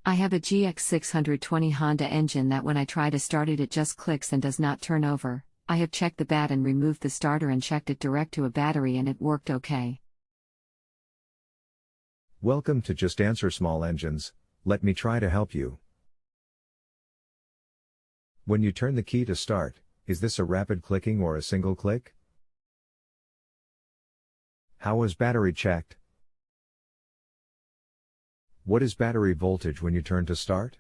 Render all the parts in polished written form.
I have a GX620 Honda engine that when I try to start it just clicks and does not turn over. I have checked the batt and removed the starter and checked it direct to a battery and it worked okay. Welcome to Just Answer Small Engines. Let me try to help you. When you turn the key to start, is this a rapid clicking or a single click? How was battery checked? What is battery voltage when you turn to start?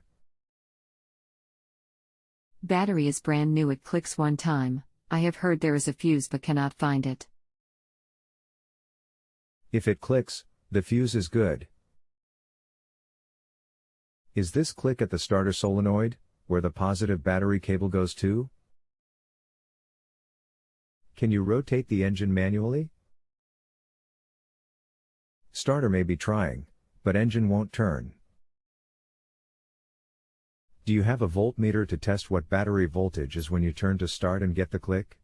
Battery is brand new, it clicks one time. I have heard there is a fuse but cannot find it. If it clicks, the fuse is good. Is this click at the starter solenoid, where the positive battery cable goes to? Can you rotate the engine manually? Starter may be trying, but engine won't turn. Do you have a voltmeter to test what battery voltage is when you turn to start and get the click?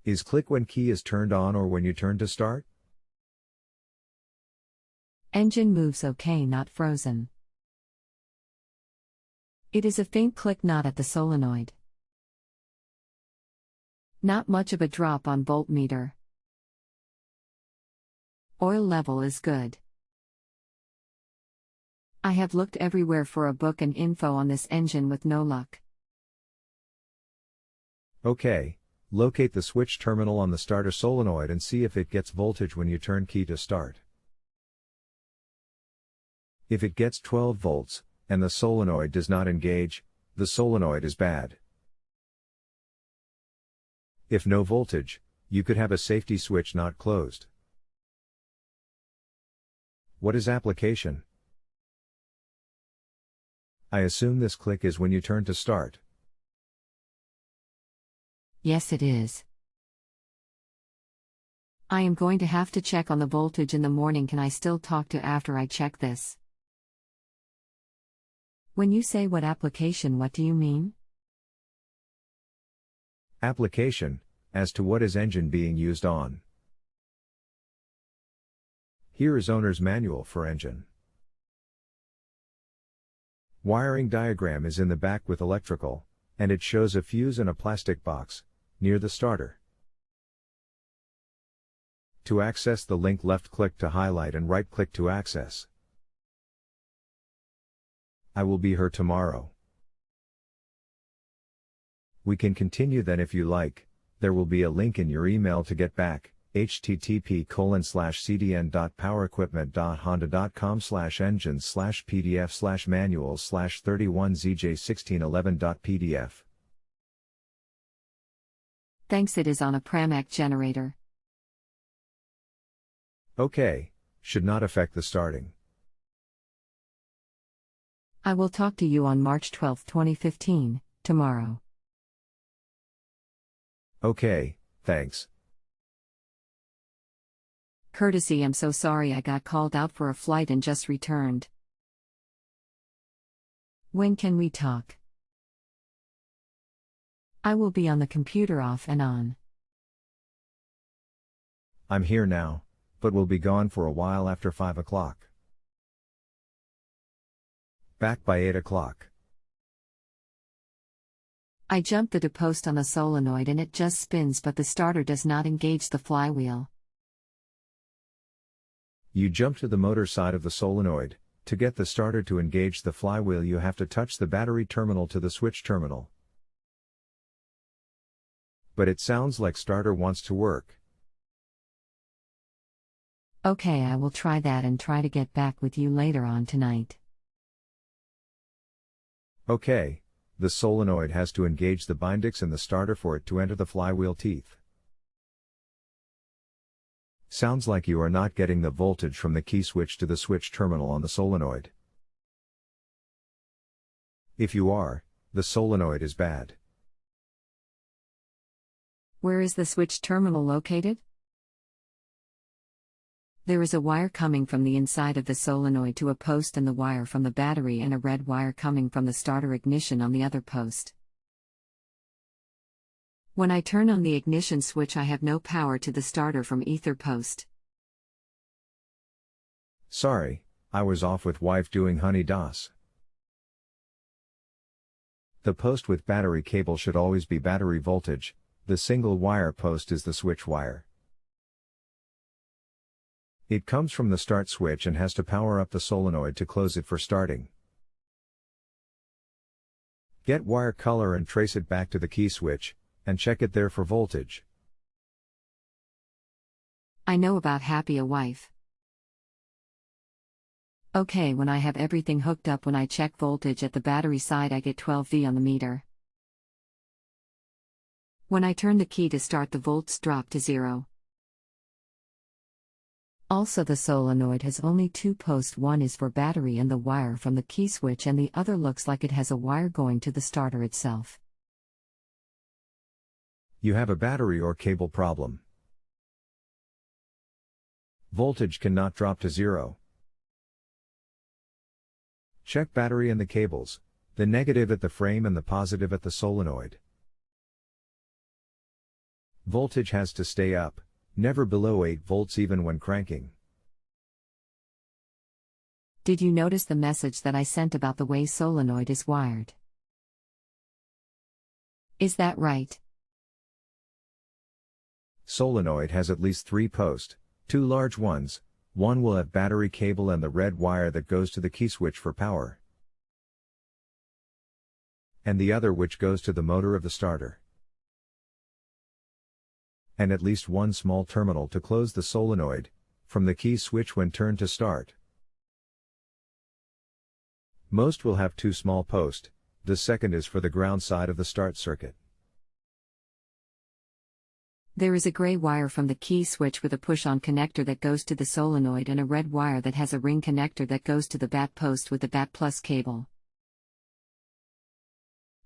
Is click when key is turned on or when you turn to start? Engine moves okay, not frozen. It is a faint click, not at the solenoid. Not much of a drop on voltmeter. Oil level is good. I have looked everywhere for a book and info on this engine with no luck. Okay, locate the switch terminal on the starter solenoid and see if it gets voltage when you turn key to start. If it gets 12 volts, and the solenoid does not engage, the solenoid is bad. If no voltage, you could have a safety switch not closed. What is application? I assume this click is when you turn to start. Yes, it is. I am going to have to check on the voltage in the morning. Can I still talk to after I check this? When you say what application, what do you mean? Application, as to what is engine being used on. Here is owner's manual for engine. Wiring diagram is in the back with electrical, and it shows a fuse in a plastic box, near the starter. To access the link, left click to highlight and right click to access. I will be here tomorrow. We can continue then if you like. There will be a link in your email to get back, http://cdn.powerequipment.honda.com/engines/pdf/manuals/31zj1611.pdf. Thanks, it is on a Pramac generator. Okay, should not affect the starting. I will talk to you on March 12, 2015, tomorrow. Okay, thanks. Courtesy, I'm so sorry I got called out for a flight and just returned. When can we talk? I will be on the computer off and on. I'm here now, but will be gone for a while after 5 o'clock. Back by 8 o'clock. I jumped the post on the solenoid and it just spins, but the starter does not engage the flywheel. You jump to the motor side of the solenoid. To get the starter to engage the flywheel, you have to touch the battery terminal to the switch terminal. But it sounds like starter wants to work. Okay, I will try that and try to get back with you later on tonight. Okay, the solenoid has to engage the bindix in the starter for it to enter the flywheel teeth. Sounds like you are not getting the voltage from the key switch to the switch terminal on the solenoid. If you are, the solenoid is bad. Where is the switch terminal located? There is a wire coming from the inside of the solenoid to a post and the wire from the battery and a red wire coming from the starter ignition on the other post. When I turn on the ignition switch, I have no power to the starter from either post. Sorry, I was off with wife doing honey das. The post with battery cable should always be battery voltage. The single wire post is the switch wire. It comes from the start switch and has to power up the solenoid to close it for starting. Get wire color and trace it back to the key switch, and check it there for voltage. I know about happy a wife. Okay, when I have everything hooked up, when I check voltage at the battery side I get 12V on the meter. When I turn the key to start, the volts drop to 0. Also, the solenoid has only 2 posts, one is for battery and the wire from the key switch, and the other looks like it has a wire going to the starter itself. You have a battery or cable problem. Voltage cannot drop to 0. Check battery and the cables, the negative at the frame and the positive at the solenoid. Voltage has to stay up, never below 8 volts even when cranking. Did you notice the message that I sent about the way solenoid is wired? Is that right? Solenoid has at least 3 posts, 2 large ones, one will have battery cable and the red wire that goes to the key switch for power, and the other which goes to the motor of the starter, and at least one small terminal to close the solenoid from the key switch when turned to start. Most will have 2 small posts, the second is for the ground side of the start circuit. There is a gray wire from the key switch with a push-on connector that goes to the solenoid, and a red wire that has a ring connector that goes to the batt post with the batt plus cable.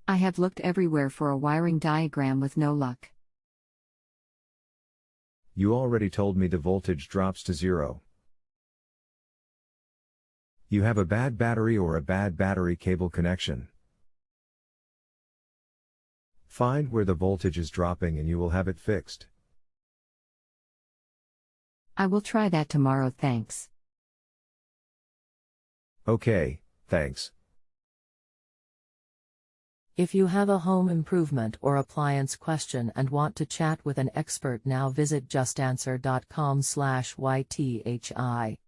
I have looked everywhere for a wiring diagram with no luck. You already told me the voltage drops to 0. You have a bad battery or a bad battery cable connection. Find where the voltage is dropping and you will have it fixed. I will try that tomorrow, thanks. Okay, thanks. If you have a home improvement or appliance question and want to chat with an expert now, visit JustAnswer.com/YTHI.